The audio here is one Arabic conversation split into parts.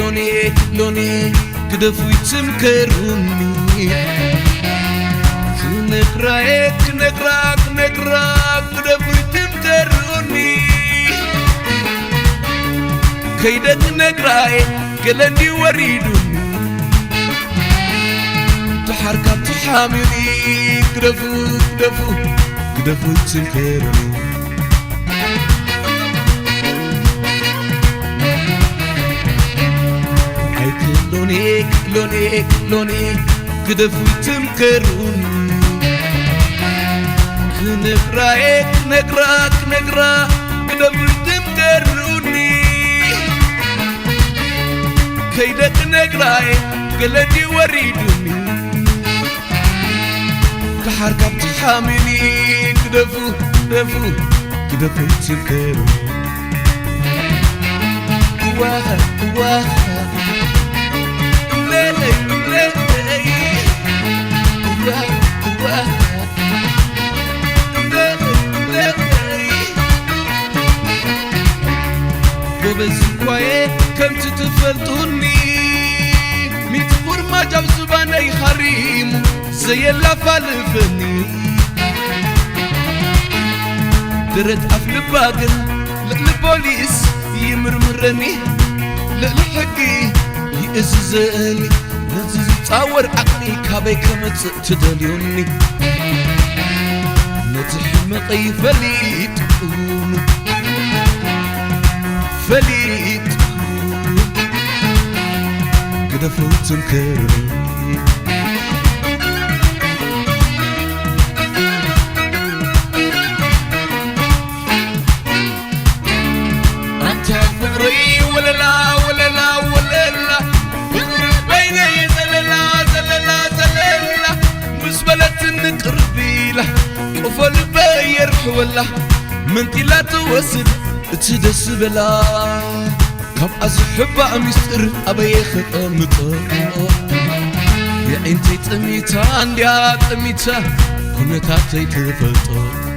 لوني كدفو يتمكروني نقراك كدفو يتمكروني كيدك نقراي قلني وريدوني تحركات تحاملي كدفو يتمكروني لوني كدفو يتمكروني نقراك كدفو يتمكروني كيدك نقراي قلني وريدوني كحركة بتحاملي كدفو يتمكروني واه وبزكواي كم تتفلتوني ميتفور ما جاب زباني خريم زي اللفالفني درت أفل باقن للبوليس يمرمرني للحقي يأززني نزز تصور عقلي كابي كمت تدليوني نتحمقي فليت كدفو يتمكروني أنت فقري ولا لا فقري بيني زللا مسبلة نقربي له قفل بيرح ولا منتي لا توسد تدس بلا كم أزحب مستر أبي خطمته يا أنتي تميتا يا تميتا كنت تفلتو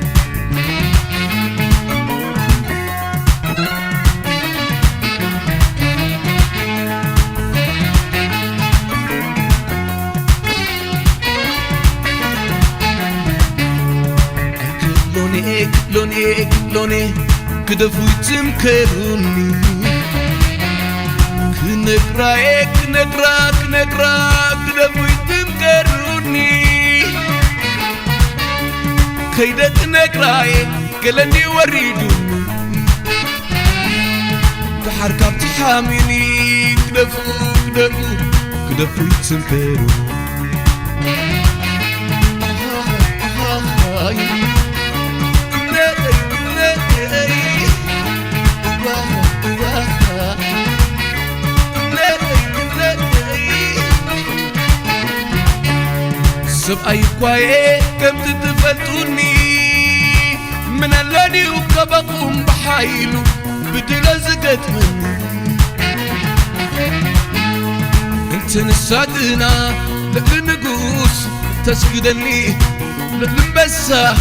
لوني كدفو يتمكروني نقراك كدفو يتمكروني كيدك نقراي قلني وريدوني تحركة بتحاملي كدفو يتمكروني سبعي كواي كم تتفلتوني من اللوني وكبقهم بحايلو بدل زقت مني انت نسعدنا للنقوس تسجدني للمبسة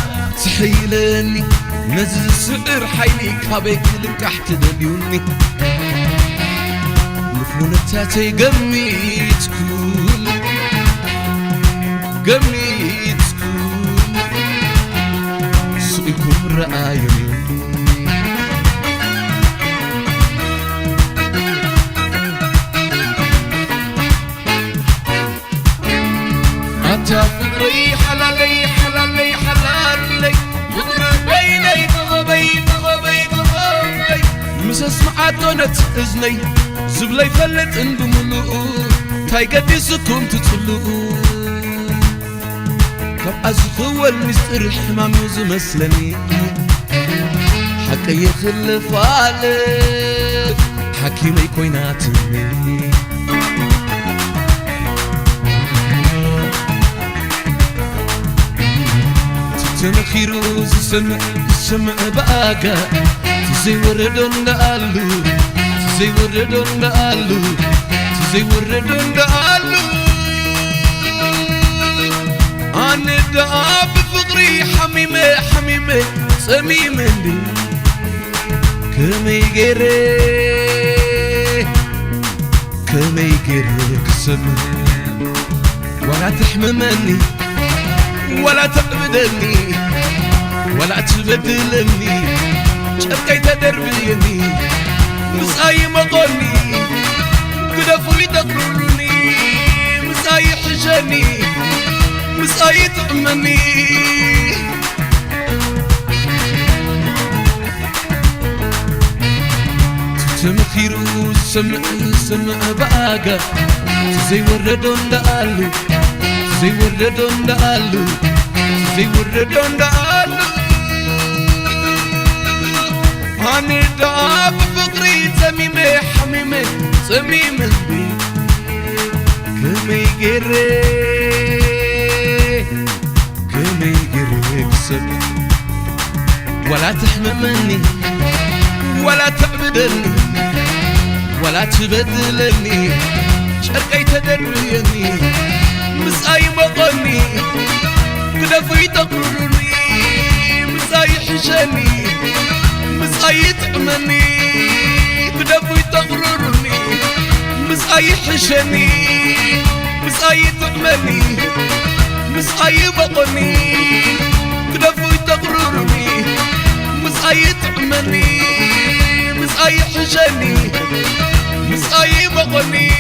تحيلني نزل سعر حيلي كابيك لكحت دليوني نفونتاتي قميت كل قميت كل سويكم رأيني أنت فقري حلالي مسسمعاتونت إذني زبلي فلت اندملو تاي قديسكم تطلقو كم أزخو المستر حمام يزمسلني حكي يخلف عليك حكيمي كويناتني تنخيرو سمع باقا زي وردون دالو أنا دا بفقري حميمة سميمة كمي غيري كما يقرك السم ولا تحممني ولا تقبدني ولا تبدلني شركي تدربيني مساي مطني قدفوا يدقروني مساي حجني مساي تأمني تمخيرو سمع باقا زي وردون دقالو زي وردون دقالو زي وردون دقالو هاني دعاب فقري سميمي حميمي سميمي كمي يقري كمي يقري كسب ولا تحممني ولا تقبدني ولا تبدلني شركي تدريني مساي مقني قدفوا يتقررني مساي حجني مساي تأمني قدفوا يتقررني مساي حجني مساي تأمني مساي مقني قدفوا يتقررني مساي تأمني مساي حجني مساي مقني